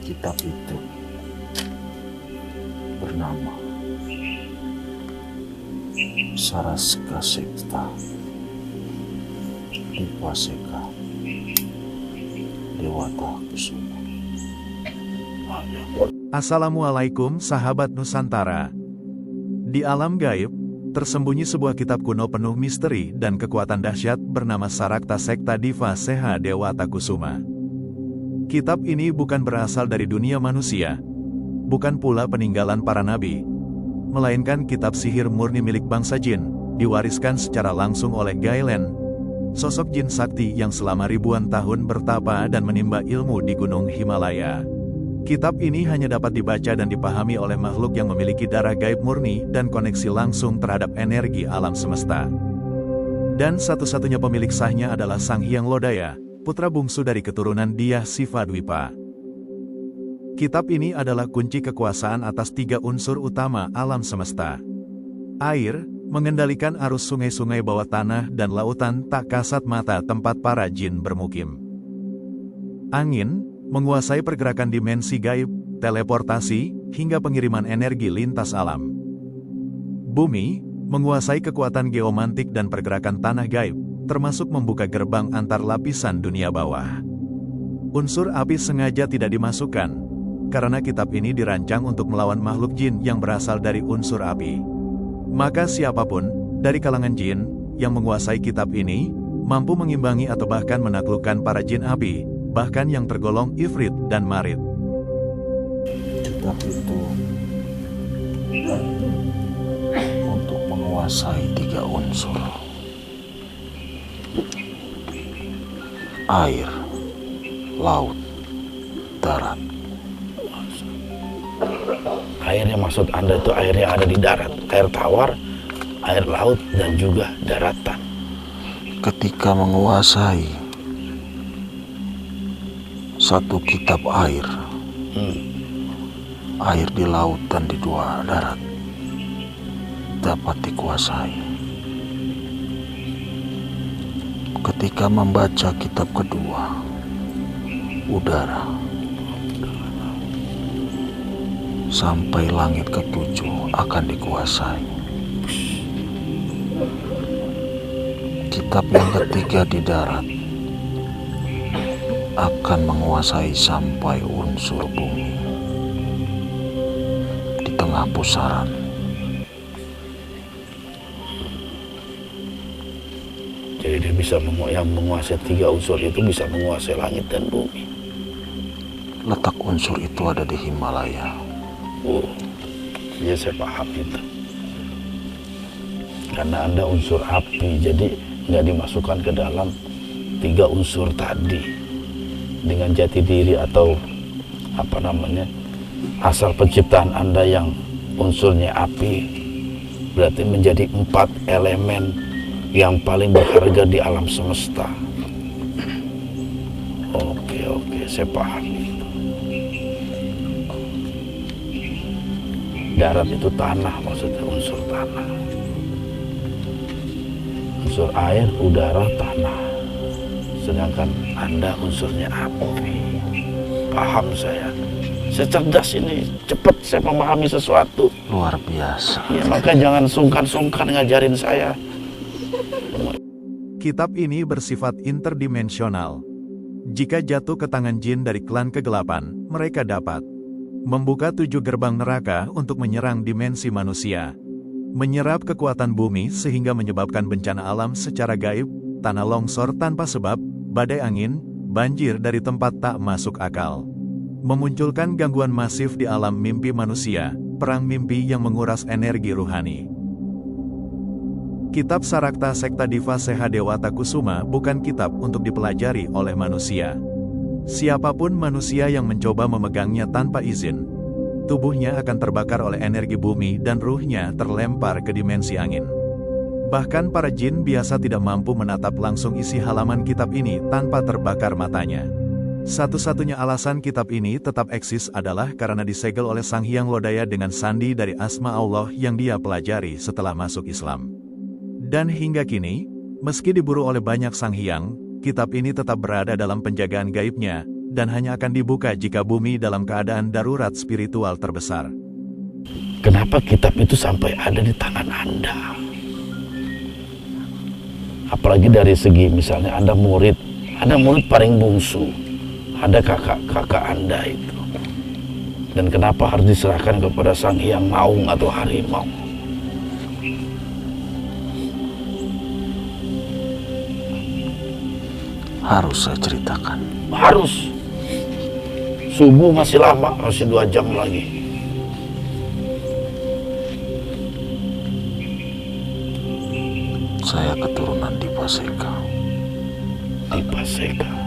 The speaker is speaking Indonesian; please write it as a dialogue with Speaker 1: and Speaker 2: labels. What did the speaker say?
Speaker 1: Kitab itu bernama Saraska Sekta Dipaseka Dewata Kusuma.
Speaker 2: Assalamualaikum sahabat Nusantara. Di alam gaib, tersembunyi sebuah kitab kuno penuh misteri dan kekuatan dahsyat bernama Sarakta Sekta Diva Seha Dewata Kusuma. Kitab ini bukan berasal dari dunia manusia, bukan pula peninggalan para nabi, melainkan kitab sihir murni milik bangsa jin, diwariskan secara langsung oleh Gailen, sosok jin sakti yang selama ribuan tahun bertapa dan menimba ilmu di Gunung Himalaya. Kitab ini hanya dapat dibaca dan dipahami oleh makhluk yang memiliki darah gaib murni dan koneksi langsung terhadap energi alam semesta. Dan satu-satunya pemilik sahnya adalah Sang Hyang Lodaya, putra bungsu dari keturunan Dyah Sifadwipa. Kitab ini adalah kunci kekuasaan atas 3 unsur utama alam semesta. Air, mengendalikan arus sungai-sungai bawah tanah dan lautan tak kasat mata tempat para jin bermukim. Angin, menguasai pergerakan dimensi gaib, teleportasi, hingga pengiriman energi lintas alam. Bumi, menguasai kekuatan geomantik dan pergerakan tanah gaib, termasuk membuka gerbang antar lapisan dunia bawah. Unsur api sengaja tidak dimasukkan, karena kitab ini dirancang untuk melawan makhluk jin yang berasal dari unsur api. Maka siapapun, dari kalangan jin, yang menguasai kitab ini, mampu mengimbangi atau bahkan menaklukkan para jin api, bahkan yang tergolong ifrit dan marit.
Speaker 1: Kitab itu untuk menguasai 3 unsur: air, laut, darat.
Speaker 3: Air yang maksud Anda itu air yang ada di darat, air tawar, air laut, dan juga daratan.
Speaker 1: Ketika menguasai satu kitab air, air di laut dan di 2 darat dapat dikuasai. Ketika membaca kitab kedua, udara, sampai langit ke-7 akan dikuasai. Kitab yang ketiga di darat akan menguasai sampai unsur bumi di tengah pusaran.
Speaker 3: Jadi dia bisa yang menguasai 3 unsur itu bisa menguasai langit dan bumi.
Speaker 1: Letak unsur itu ada di Himalaya.
Speaker 3: Oh, ya saya paham itu. Karena Anda unsur api, jadi nggak dimasukkan ke dalam 3 unsur tadi. Dengan jati diri atau asal penciptaan Anda yang unsurnya api, berarti menjadi 4 elemen yang paling berharga di alam semesta. Oke, saya paham itu. Darat itu tanah, maksudnya unsur tanah. Unsur air, udara, tanah. Sedangkan Anda unsurnya api. Paham saya. Saya cerdas ini, cepat saya memahami sesuatu.
Speaker 1: Luar biasa.
Speaker 3: Ya, maka jangan sungkan-sungkan ngajarin saya.
Speaker 2: Kitab ini bersifat interdimensional. Jika jatuh ke tangan jin dari klan kegelapan, mereka dapat membuka 7 gerbang neraka untuk menyerang dimensi manusia, menyerap kekuatan bumi sehingga menyebabkan bencana alam secara gaib, tanah longsor tanpa sebab, badai angin, banjir dari tempat tak masuk akal. Memunculkan gangguan masif di alam mimpi manusia, perang mimpi yang menguras energi ruhani. Kitab Sarakta Sekta Diva Seha Dewata Kusuma bukan kitab untuk dipelajari oleh manusia. Siapapun manusia yang mencoba memegangnya tanpa izin, tubuhnya akan terbakar oleh energi bumi dan ruhnya terlempar ke dimensi angin. Bahkan para jin biasa tidak mampu menatap langsung isi halaman kitab ini tanpa terbakar matanya. Satu-satunya alasan kitab ini tetap eksis adalah karena disegel oleh Sang Hyang Lodaya dengan sandi dari asma Allah yang dia pelajari setelah masuk Islam. Dan hingga kini, meski diburu oleh banyak Sang Hyang, kitab ini tetap berada dalam penjagaan gaibnya, dan hanya akan dibuka jika bumi dalam keadaan darurat spiritual terbesar.
Speaker 3: Kenapa kitab itu sampai ada di tangan Anda? Apalagi dari segi misalnya Anda murid paling bungsu, ada kakak-kakak Anda itu. Dan kenapa harus diserahkan kepada Sang Hyang Maung atau harimau?
Speaker 1: Harus saya ceritakan.
Speaker 3: Harus. Subuh masih lama, masih 2 jam lagi.
Speaker 1: Saya keturunan Dipaseka.
Speaker 3: Dipaseka.